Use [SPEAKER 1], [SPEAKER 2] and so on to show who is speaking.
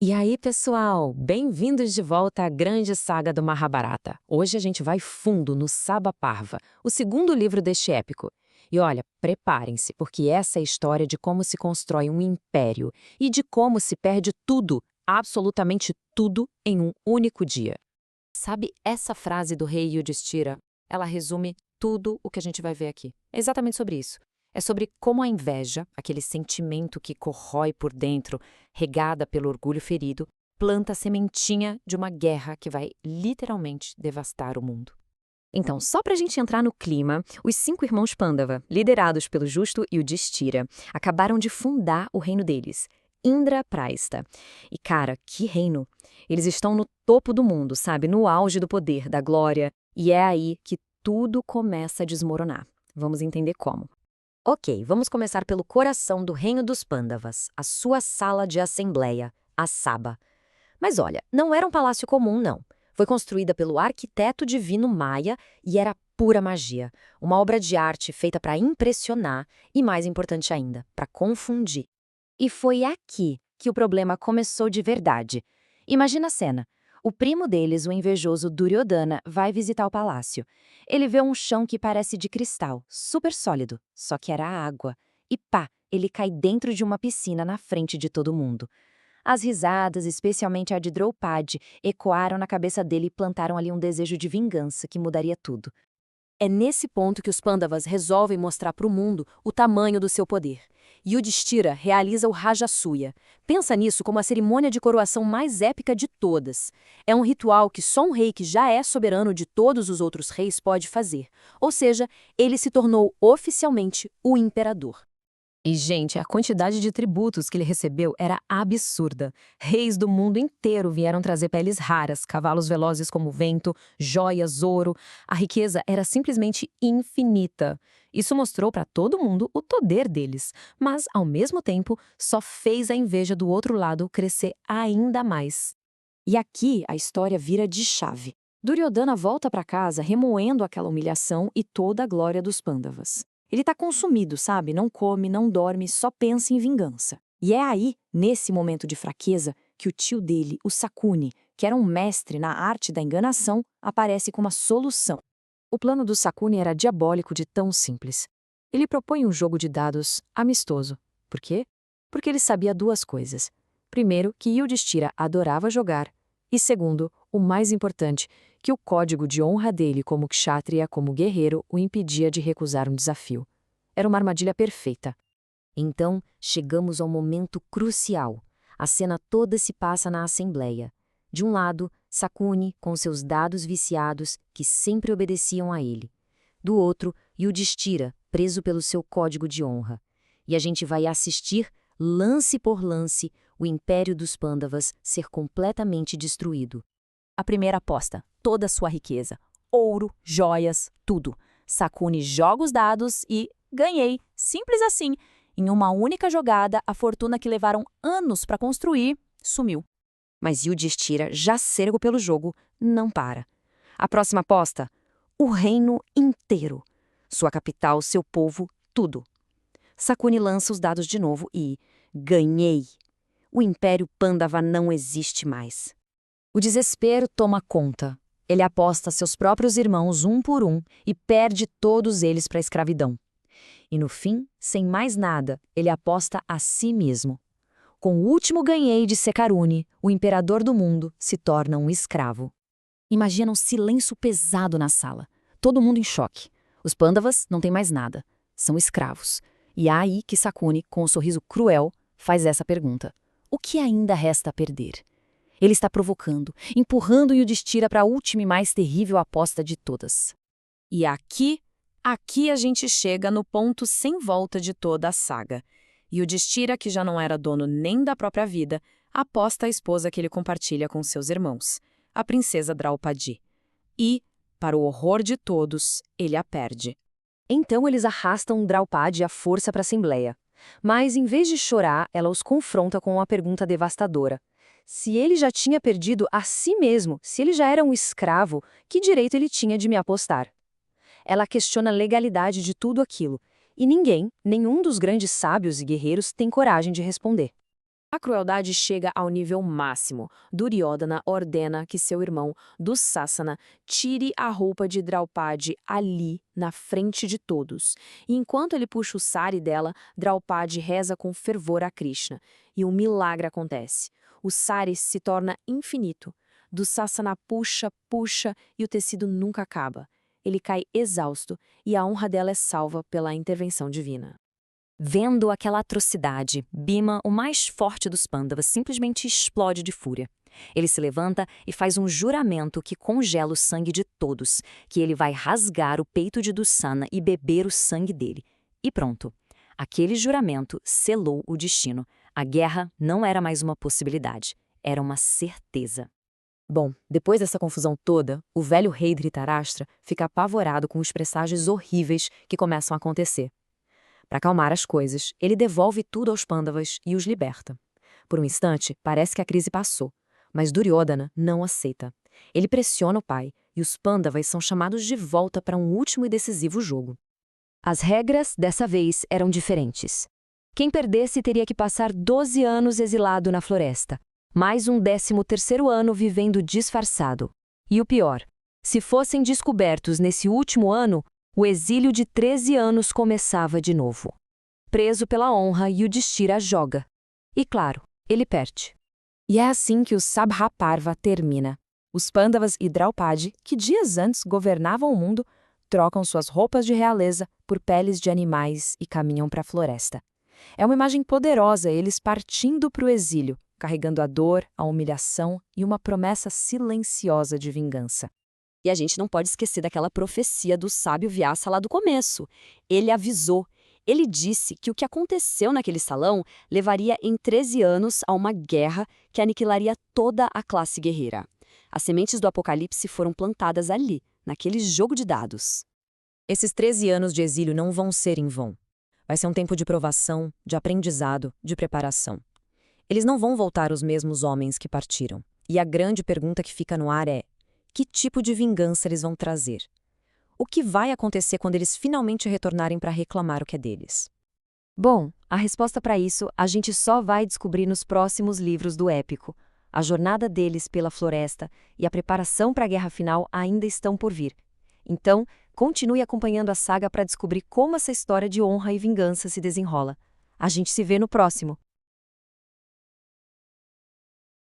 [SPEAKER 1] E aí, pessoal, bem-vindos de volta à grande saga do Mahabharata. Hoje a gente vai fundo no Sabhaparva, o segundo livro deste épico. E olha, preparem-se, porque essa é a história de como se constrói um império e de como se perde tudo, absolutamente tudo, em um único dia. Sabe essa frase do rei Yudhishthira? Ela resume tudo o que a gente vai ver aqui. É exatamente sobre isso. É sobre como a inveja, aquele sentimento que corrói por dentro, regada pelo orgulho ferido, planta a sementinha de uma guerra que vai literalmente devastar o mundo. Então, só para a gente entrar no clima, os 5 irmãos Pandava, liderados pelo justo Yudhishthira, acabaram de fundar o reino deles, Indraprastha. E cara, que reino! Eles estão no topo do mundo, sabe? No auge do poder, da glória. E é aí que tudo começa a desmoronar. Vamos entender como. Ok, vamos começar pelo coração do reino dos Pandavas, a sua sala de assembleia, a Sabha. Mas olha, não era um palácio comum, não. Foi construída pelo arquiteto divino Maia e era pura magia. Uma obra de arte feita para impressionar e, mais importante ainda, para confundir. E foi aqui que o problema começou de verdade. Imagina a cena. O primo deles, o invejoso Duryodhana, vai visitar o palácio. Ele vê um chão que parece de cristal, super sólido, só que era água. E pá, ele cai dentro de uma piscina na frente de todo mundo. As risadas, especialmente a de Draupadi, ecoaram na cabeça dele e plantaram ali um desejo de vingança que mudaria tudo. É nesse ponto que os Pandavas resolvem mostrar para o mundo o tamanho do seu poder. Yudhishthira realiza o Rajasuya. Pensa nisso como a cerimônia de coroação mais épica de todas. É um ritual que só um rei que já é soberano de todos os outros reis pode fazer. Ou seja, ele se tornou oficialmente o imperador. E, gente, a quantidade de tributos que ele recebeu era absurda. Reis do mundo inteiro vieram trazer peles raras, cavalos velozes como o vento, joias, ouro. A riqueza era simplesmente infinita. Isso mostrou para todo mundo o poder deles, mas, ao mesmo tempo, só fez a inveja do outro lado crescer ainda mais. E aqui a história vira de chave. Duryodhana volta para casa remoendo aquela humilhação e toda a glória dos Pandavas. Ele tá consumido, sabe? Não come, não dorme, só pensa em vingança. E é aí, nesse momento de fraqueza, que o tio dele, o Sakuni, que era um mestre na arte da enganação, aparece com uma solução. O plano do Sakuni era diabólico de tão simples. Ele propõe um jogo de dados amistoso. Por quê? Porque ele sabia duas coisas. Primeiro, que Yudhishthira adorava jogar. E segundo, o mais importante, que o código de honra dele como kshatriya, como guerreiro, o impedia de recusar um desafio. Era uma armadilha perfeita. Então, chegamos ao momento crucial. A cena toda se passa na assembleia. De um lado, Sakuni, com seus dados viciados, que sempre obedeciam a ele. Do outro, Yudhishthira, preso pelo seu código de honra. E a gente vai assistir, lance por lance, o império dos Pandavas ser completamente destruído. A primeira aposta, toda a sua riqueza. Ouro, joias, tudo. Sakuni joga os dados e ganhei. Simples assim. Em uma única jogada, a fortuna que levaram anos para construir sumiu. Mas Yudhishthira, já cego pelo jogo, não para. A próxima aposta? O reino inteiro. Sua capital, seu povo, tudo. Sakuni lança os dados de novo e ganhei. O Império Pandava não existe mais. O desespero toma conta. Ele aposta seus próprios irmãos um por um e perde todos eles para a escravidão. E no fim, sem mais nada, ele aposta a si mesmo. Com o último ganhei de Sekaruni, o imperador do mundo se torna um escravo. Imagina um silêncio pesado na sala. Todo mundo em choque. Os Pandavas não têm mais nada. São escravos. E é aí que Sakuni, com um sorriso cruel, faz essa pergunta. O que ainda resta a perder? Ele está provocando, empurrando Yudhishthira para a última e mais terrível aposta de todas. E aqui a gente chega no ponto sem volta de toda a saga. Yudhishthira, que já não era dono nem da própria vida, aposta a esposa que ele compartilha com seus irmãos, a princesa Draupadi. E, para o horror de todos, ele a perde. Então eles arrastam Draupadi à força para a Assembleia. Mas, em vez de chorar, ela os confronta com uma pergunta devastadora. Se ele já tinha perdido a si mesmo, se ele já era um escravo, que direito ele tinha de me apostar? Ela questiona a legalidade de tudo aquilo, e ninguém, nenhum dos grandes sábios e guerreiros, tem coragem de responder. A crueldade chega ao nível máximo. Duryodhana ordena que seu irmão, Dussasana, tire a roupa de Draupadi ali, na frente de todos. E enquanto ele puxa o sari dela, Draupadi reza com fervor a Krishna. E um milagre acontece. O sari se torna infinito. Dussasana puxa, puxa e o tecido nunca acaba. Ele cai exausto e a honra dela é salva pela intervenção divina.
[SPEAKER 2] Vendo aquela atrocidade, Bhima, o mais forte dos Pandavas, simplesmente explode de fúria. Ele se levanta e faz um juramento que congela o sangue de todos, que ele vai rasgar o peito de Dussana e beber o sangue dele. E pronto. Aquele juramento selou o destino. A guerra não era mais uma possibilidade, era uma certeza.
[SPEAKER 1] Bom, depois dessa confusão toda, o velho rei Dhritarashtra fica apavorado com os presságios horríveis que começam a acontecer. Para acalmar as coisas, ele devolve tudo aos Pandavas e os liberta. Por um instante, parece que a crise passou, mas Duryodhana não aceita. Ele pressiona o pai e os Pandavas são chamados de volta para um último e decisivo jogo.
[SPEAKER 2] As regras, dessa vez, eram diferentes. Quem perdesse teria que passar 12 anos exilado na floresta, mais um 13º ano vivendo disfarçado. E o pior, se fossem descobertos nesse último ano, o exílio de 13 anos começava de novo. Preso pela honra, Yudhishthira joga. E claro, ele perde.
[SPEAKER 1] E é assim que o Sabha-parva termina. Os Pandavas e Draupadi, que dias antes governavam o mundo, trocam suas roupas de realeza por peles de animais e caminham para a floresta. É uma imagem poderosa eles partindo para o exílio, carregando a dor, a humilhação e uma promessa silenciosa de vingança.
[SPEAKER 2] E a gente não pode esquecer daquela profecia do sábio Vyasa lá do começo. Ele avisou. Ele disse que o que aconteceu naquele salão levaria em 13 anos a uma guerra que aniquilaria toda a classe guerreira. As sementes do apocalipse foram plantadas ali, naquele jogo de dados.
[SPEAKER 1] Esses 13 anos de exílio não vão ser em vão. Vai ser um tempo de provação, de aprendizado, de preparação. Eles não vão voltar os mesmos homens que partiram. E a grande pergunta que fica no ar é: que tipo de vingança eles vão trazer? O que vai acontecer quando eles finalmente retornarem para reclamar o que é deles?
[SPEAKER 2] Bom, a resposta para isso a gente só vai descobrir nos próximos livros do épico. A jornada deles pela floresta e a preparação para a guerra final ainda estão por vir. Então, continue acompanhando a saga para descobrir como essa história de honra e vingança se desenrola. A gente se vê no próximo.